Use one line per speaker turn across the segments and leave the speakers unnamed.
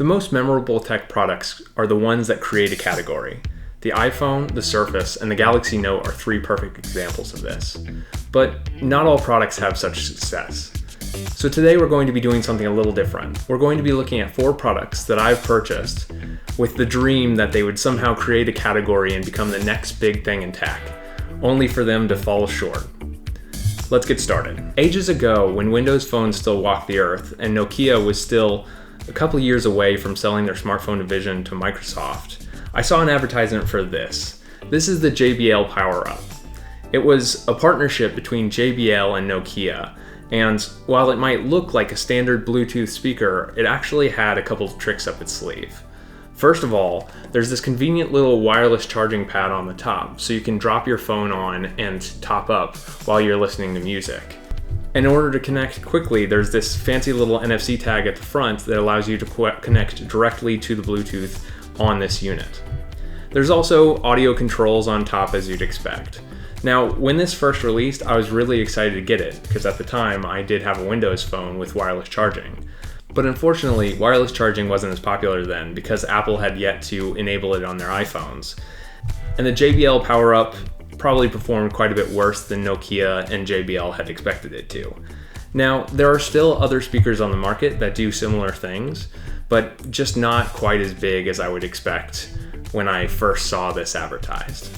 The most memorable tech products are the ones that create a category. The iPhone, the Surface, and the Galaxy Note are three perfect examples of this. But not all products have such success. So today we're going to be doing something a little different. We're going to be looking at 4 products that I've purchased with the dream that they would somehow create a category and become the next big thing in tech, only for them to fall short. Let's get started. Ages ago, when Windows phones still walked the earth and Nokia was still a couple years away from selling their smartphone division to Microsoft, I saw an advertisement for this. This is the JBL PowerUp. It was a partnership between JBL and Nokia, and while it might look like a standard Bluetooth speaker, it actually had a couple of tricks up its sleeve. First of all, there's this convenient little wireless charging pad on the top, so you can drop your phone on and top up while you're listening to music. In order to connect quickly, there's this fancy little NFC tag at the front that allows you to connect directly to the Bluetooth on this unit. There's also audio controls on top, as you'd expect. Now, when this first released, I was really excited to get it because at the time I did have a Windows phone with wireless charging. But unfortunately, wireless charging wasn't as popular then because Apple had yet to enable it on their iPhones. And the JBL PowerUp probably performed quite a bit worse than Nokia and JBL had expected it to. Now, there are still other speakers on the market that do similar things, but just not quite as big as I would expect when I first saw this advertised.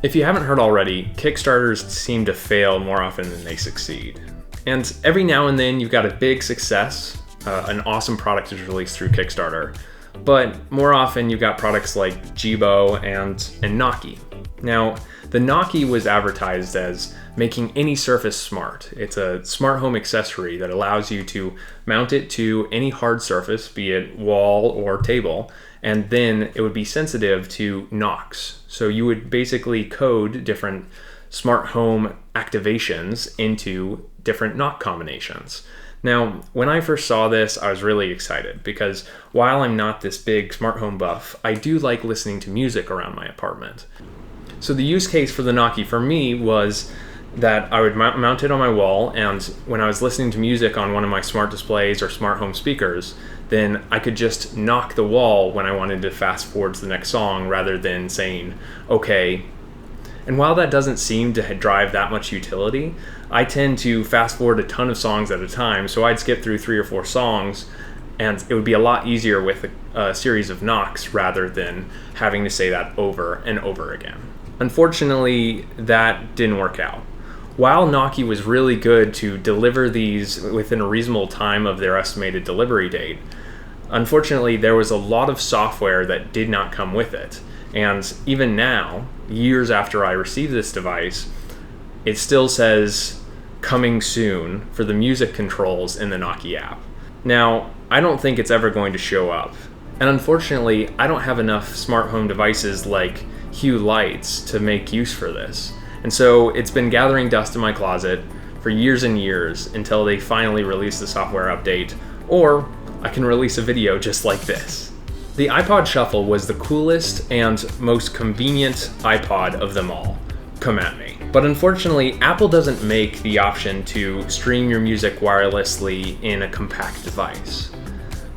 If you haven't heard already, Kickstarters seem to fail more often than they succeed. And every now and then you've got a big success, an awesome product is released through Kickstarter, but more often you've got products like JBL and Noki. Now, the Noki was advertised as making any surface smart. It's a smart home accessory that allows you to mount it to any hard surface, be it wall or table, and then it would be sensitive to knocks. So you would basically code different smart home activations into different knock combinations. Now, when I first saw this, I was really excited because while I'm not this big smart home buff, I do like listening to music around my apartment. So the use case for the Noki for me was that I would mount it on my wall, and when I was listening to music on one of my smart displays or smart home speakers, then I could just knock the wall when I wanted to fast forward to the next song rather than saying, okay. And while that doesn't seem to drive that much utility, I tend to fast forward a ton of songs at a time, so I'd skip through 3 or 4 songs, and it would be a lot easier with a series of knocks rather than having to say that over and over again. Unfortunately, that didn't work out. While Noki was really good to deliver these within a reasonable time of their estimated delivery date, unfortunately there was a lot of software that did not come with it. And even now, years after I received this device, it still says coming soon for the music controls in the Noki app. Now, I don't think it's ever going to show up. And unfortunately, I don't have enough smart home devices like Hue lights to make use for this. And so it's been gathering dust in my closet for years and years until they finally release the software update, or I can release a video just like this. The iPod Shuffle was the coolest and most convenient iPod of them all. Come at me. But unfortunately, Apple doesn't make the option to stream your music wirelessly in a compact device.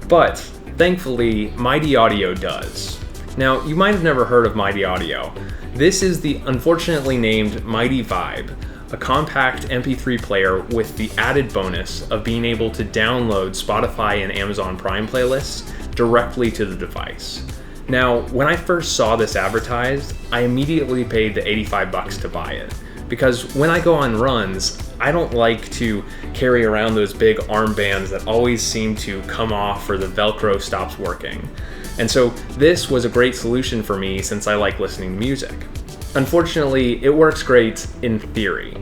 But thankfully, Mighty Audio does. Now, you might have never heard of Mighty Audio. This is the unfortunately named Mighty Vibe, a compact MP3 player with the added bonus of being able to download Spotify and Amazon Prime playlists directly to the device. Now, when I first saw this advertised, I immediately paid the $85 to buy it, because when I go on runs, I don't like to carry around those big armbands that always seem to come off or the Velcro stops working. And so this was a great solution for me since I like listening to music. Unfortunately, it works great in theory.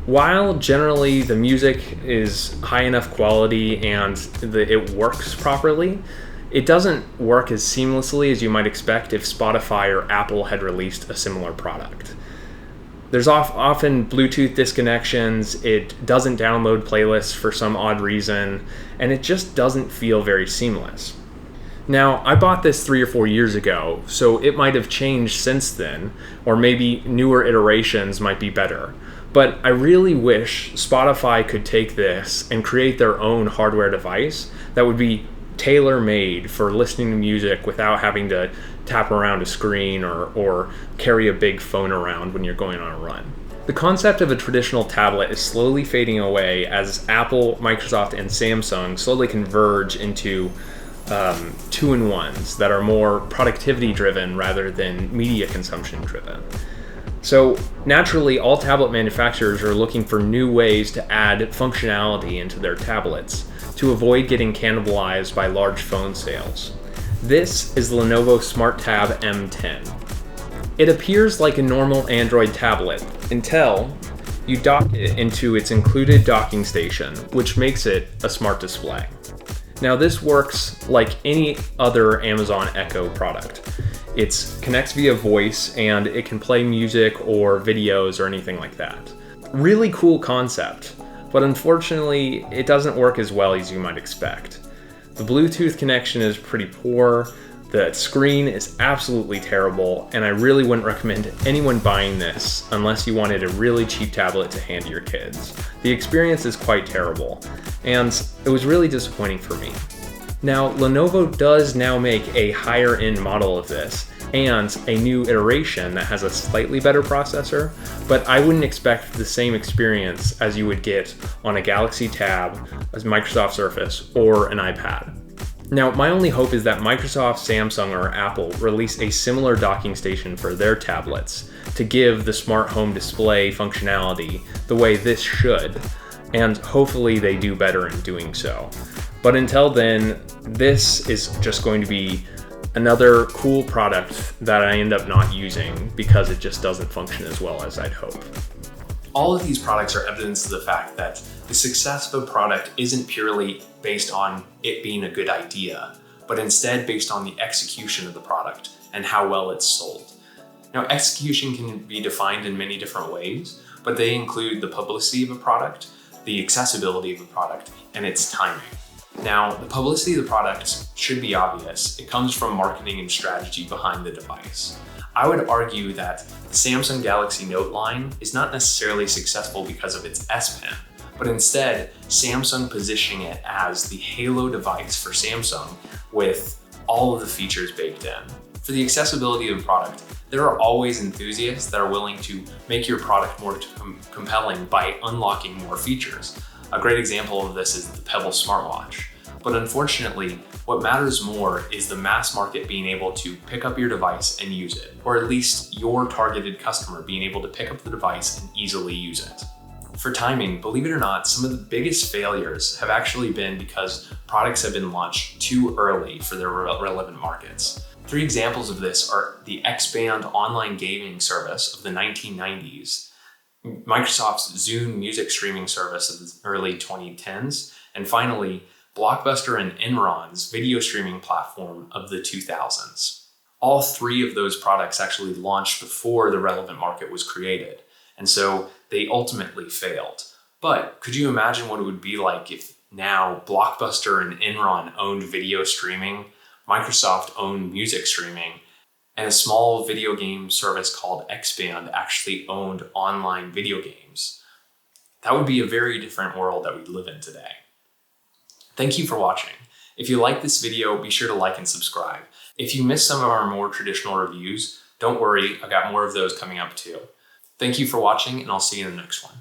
While generally the music is high enough quality and it works properly, it doesn't work as seamlessly as you might expect if Spotify or Apple had released a similar product. There's often Bluetooth disconnections, it doesn't download playlists for some odd reason, and it just doesn't feel very seamless. Now, I bought this 3 or 4 years ago, so it might have changed since then, or maybe newer iterations might be better. But I really wish Spotify could take this and create their own hardware device that would be tailor-made for listening to music without having to tap around a screen or carry a big phone around when you're going on a run. The concept of a traditional tablet is slowly fading away as Apple, Microsoft, and Samsung slowly converge into two-in-ones that are more productivity-driven rather than media consumption-driven. So naturally, all tablet manufacturers are looking for new ways to add functionality into their tablets to avoid getting cannibalized by large phone sales. This is the Lenovo SmartTab M10. It appears like a normal Android tablet until you dock it into its included docking station, which makes it a smart display. Now this works like any other Amazon Echo product. It connects via voice and it can play music or videos or anything like that. Really cool concept, but unfortunately it doesn't work as well as you might expect. The Bluetooth connection is pretty poor, the screen is absolutely terrible, and I really wouldn't recommend anyone buying this unless you wanted a really cheap tablet to hand to your kids. The experience is quite terrible, and it was really disappointing for me. Now, Lenovo does now make a higher end model of this and a new iteration that has a slightly better processor, but I wouldn't expect the same experience as you would get on a Galaxy Tab, a Microsoft Surface, or an iPad. Now, my only hope is that Microsoft, Samsung, or Apple release a similar docking station for their tablets to give the smart home display functionality the way this should, and hopefully they do better in doing so. But until then, this is just going to be another cool product that I end up not using because it just doesn't function as well as I'd hope. All of these products are evidence of the fact that the success of a product isn't purely based on it being a good idea, but instead based on the execution of the product and how well it's sold. Now, execution can be defined in many different ways, but they include the publicity of a product, the accessibility of a product, and its timing. Now, the publicity of the product should be obvious. It comes from marketing and strategy behind the device. I would argue that the Samsung Galaxy Note line is not necessarily successful because of its S Pen, but instead Samsung positioning it as the halo device for Samsung with all of the features baked in. For the accessibility of the product, there are always enthusiasts that are willing to make your product more compelling by unlocking more features. A great example of this is the Pebble smartwatch. But unfortunately, what matters more is the mass market being able to pick up your device and use it, or at least your targeted customer being able to pick up the device and easily use it. For timing, believe it or not, some of the biggest failures have actually been because products have been launched too early for their relevant markets. 3 examples of this are the X-Band online gaming service of the 1990s, Microsoft's Zune music streaming service of the early 2010s, and finally, Blockbuster and Enron's video streaming platform of the 2000s. All 3 of those products actually launched before the relevant market was created, and so they ultimately failed. But could you imagine what it would be like if now Blockbuster and Enron owned video streaming, Microsoft owned music streaming, and a small video game service called X-Band actually owned online video games? That would be a very different world that we live in today. Thank you for watching. If you like this video, be sure to like and subscribe. If you missed some of our more traditional reviews, don't worry, I've got more of those coming up too. Thank you for watching, and I'll see you in the next one.